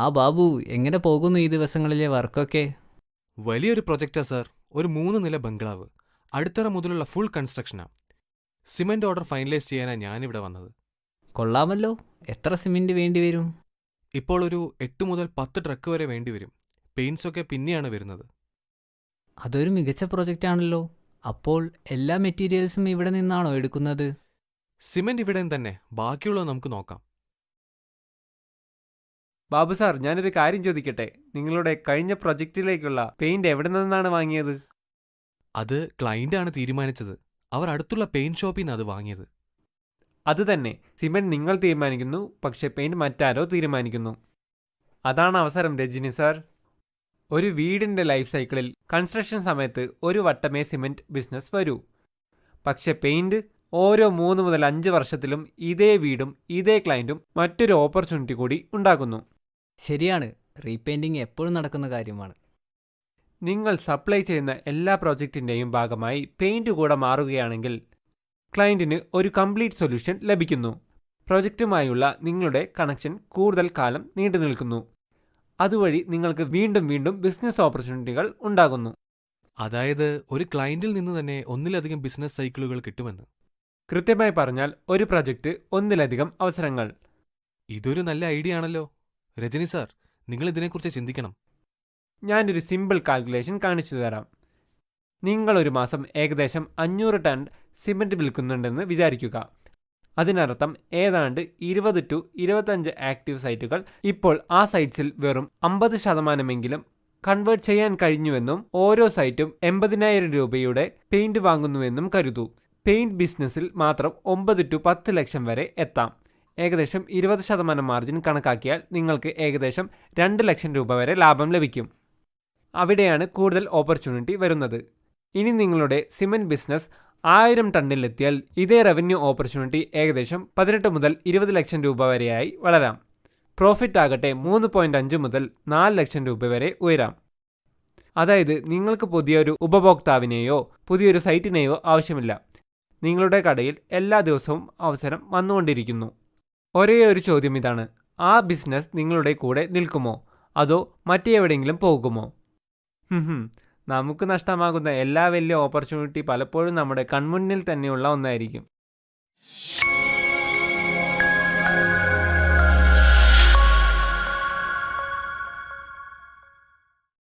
ആ ബാബു, എങ്ങനെ പോകുന്നു ഈ ദിവസങ്ങളിലെ വർക്കൊക്കെ? വലിയൊരു പ്രൊജക്റ്റാ സാർ. ഒരു 3 നില ബംഗ്ലാവ്. അടിത്തറ മുതലുള്ള ഫുൾ കൺസ്ട്രക്ഷനാ. സിമന്റ് ഓർഡർ ഫൈനലൈസ് ചെയ്യാനാ ഞാനിവിടെ വന്നത്. കൊള്ളാമല്ലോ. എത്ര സിമന്റ് വേണ്ടി വരും? ഇപ്പോൾ ഒരു 8 മുതൽ 10 ട്രക്ക് വരെ വേണ്ടിവരും. പെയിന്റ്സൊക്കെ പിന്നെയാണ് വരുന്നത്. അതൊരു മികച്ച പ്രൊജക്റ്റ് ആണല്ലോ. അപ്പോൾ എല്ലാ മെറ്റീരിയൽസും ഇവിടെ നിന്നാണോ എടുക്കുന്നത്? സിമന്റ് ഇവിടെയും തന്നെ, ബാക്കിയുള്ളത് നമുക്ക് നോക്കാം. ബാബു സാർ, ഞാനൊരു കാര്യം ചോദിക്കട്ടെ? നിങ്ങളുടെ കഴിഞ്ഞ പ്രൊജക്റ്റിലേക്കുള്ള പെയിന്റ് എവിടെ നിന്നാണ് വാങ്ങിയത്? അത് ക്ലയന്റാണ് തീരുമാനിച്ചത്. അവർ അടുത്തുള്ള പെയിന്റ് ഷോപ്പിൽ നിന്ന് അത് വാങ്ങിയത്. അത് തന്നെ, സിമന്റ് നിങ്ങൾ തീരുമാനിക്കുന്നു, പക്ഷേ പെയിന്റ് മറ്റാരോ തീരുമാനിക്കുന്നു. അതാണ് അവസരം രജനി സാർ. ഒരു വീടിന്റെ ലൈഫ് സൈക്കിളിൽ കൺസ്ട്രക്ഷൻ സമയത്ത് ഒരു വട്ടമേ സിമന്റ് ബിസിനസ് വരൂ. പക്ഷെ പെയിന്റ് ഓരോ 3 മുതൽ 5 വർഷത്തിലും ഇതേ വീടും ഇതേ ക്ലയന്റും മറ്റൊരു ഓപ്പർച്യൂണിറ്റി കൂടി ഉണ്ടാക്കുന്നു. ശരിയാണ്, റീപെയിന്റിംഗ് എപ്പോഴും നടക്കുന്ന കാര്യമാണ്. നിങ്ങൾ സപ്ലൈ ചെയ്യുന്ന എല്ലാ പ്രോജക്റ്റിൻ്റെയും ഭാഗമായി പെയിന്റ് കൂടെ മാറുകയാണെങ്കിൽ ക്ലയന്റിന് ഒരു കംപ്ലീറ്റ് സൊല്യൂഷൻ ലഭിക്കുന്നു. പ്രോജക്റ്റുമായുള്ള നിങ്ങളുടെ കണക്ഷൻ കൂടുതൽ കാലം നീണ്ടു നിൽക്കുന്നു. അതുവഴി നിങ്ങൾക്ക് വീണ്ടും വീണ്ടും ബിസിനസ് ഓപ്പർച്യൂണിറ്റികൾ ഉണ്ടാകുന്നു. അതായത് ഒരു ക്ലയന്റിൽ നിന്ന് തന്നെ ഒന്നിലധികം ബിസിനസ് സൈക്കിളുകൾ കിട്ടുമെന്ന്. കൃത്യമായി പറഞ്ഞാൽ ഒരു പ്രൊജക്റ്റ് ഒന്നിലധികം അവസരങ്ങൾ. ഇതൊരു നല്ല ഐഡിയ ആണല്ലോ. രജനി സാർ, നിങ്ങൾ ഇതിനെക്കുറിച്ച് ചിന്തിക്കണം. ഞാനൊരു സിമ്പിൾ കാൽക്കുലേഷൻ കാണിച്ചു തരാം. നിങ്ങളൊരു മാസം ഏകദേശം 500 ടൺ സിമന്റ് വിൽക്കുന്നുണ്ടെന്ന് വിചാരിക്കുക. അതിനർത്ഥം ഏതാണ്ട് 20 to 25 ആക്റ്റീവ് സൈറ്റുകൾ ഇപ്പോൾ ആ സൈറ്റ്സിൽ വെറും 50% കൺവേർട്ട് ചെയ്യാൻ കഴിഞ്ഞുവെന്നും ഓരോ സൈറ്റും 80,000 രൂപയുടെ പെയിന്റ് വാങ്ങുന്നുവെന്നും കരുതൂ. പെയിന്റ് ബിസിനസ്സിൽ മാത്രം 9 to 10 ലക്ഷം വരെ എത്താം. ഏകദേശം 20% മാർജിൻ കണക്കാക്കിയാൽ നിങ്ങൾക്ക് ഏകദേശം 2 ലക്ഷം രൂപ വരെ ലാഭം ലഭിക്കും. അവിടെയാണ് കൂടുതൽ ഓപ്പർച്യൂണിറ്റി വരുന്നത്. ഇനി നിങ്ങളുടെ സിമന്റ് ബിസിനസ് 1000 ടണ്ണിലെത്തിയാൽ ഇതേ റവന്യൂ ഓപ്പർച്യൂണിറ്റി ഏകദേശം 18 മുതൽ 20 ലക്ഷം രൂപ വരെയായി വളരാം. പ്രോഫിറ്റ് ആകട്ടെ 3.5 മുതൽ 4 ലക്ഷം രൂപ വരെ ഉയരാം. അതായത് നിങ്ങൾക്ക് പുതിയൊരു ഉപഭോക്താവിനെയോ പുതിയൊരു സൈറ്റിനെയോ ആവശ്യമില്ല. നിങ്ങളുടെ കടയിൽ എല്ലാ ദിവസവും അവസരം വന്നുകൊണ്ടിരിക്കുന്നു. ഒരേ ഒരു ചോദ്യം ഇതാണ്: ആ ബിസിനസ് നിങ്ങളുടെ കൂടെ നിൽക്കുമോ അതോ മറ്റെവിടെയെങ്കിലും പോകുമോ? നമുക്ക് നഷ്ടമാകുന്ന എല്ലാ വലിയ ഓപ്പർച്യൂണിറ്റി പലപ്പോഴും നമ്മുടെ കൺമുന്നിൽ തന്നെയുള്ള ഒന്നായിരിക്കും.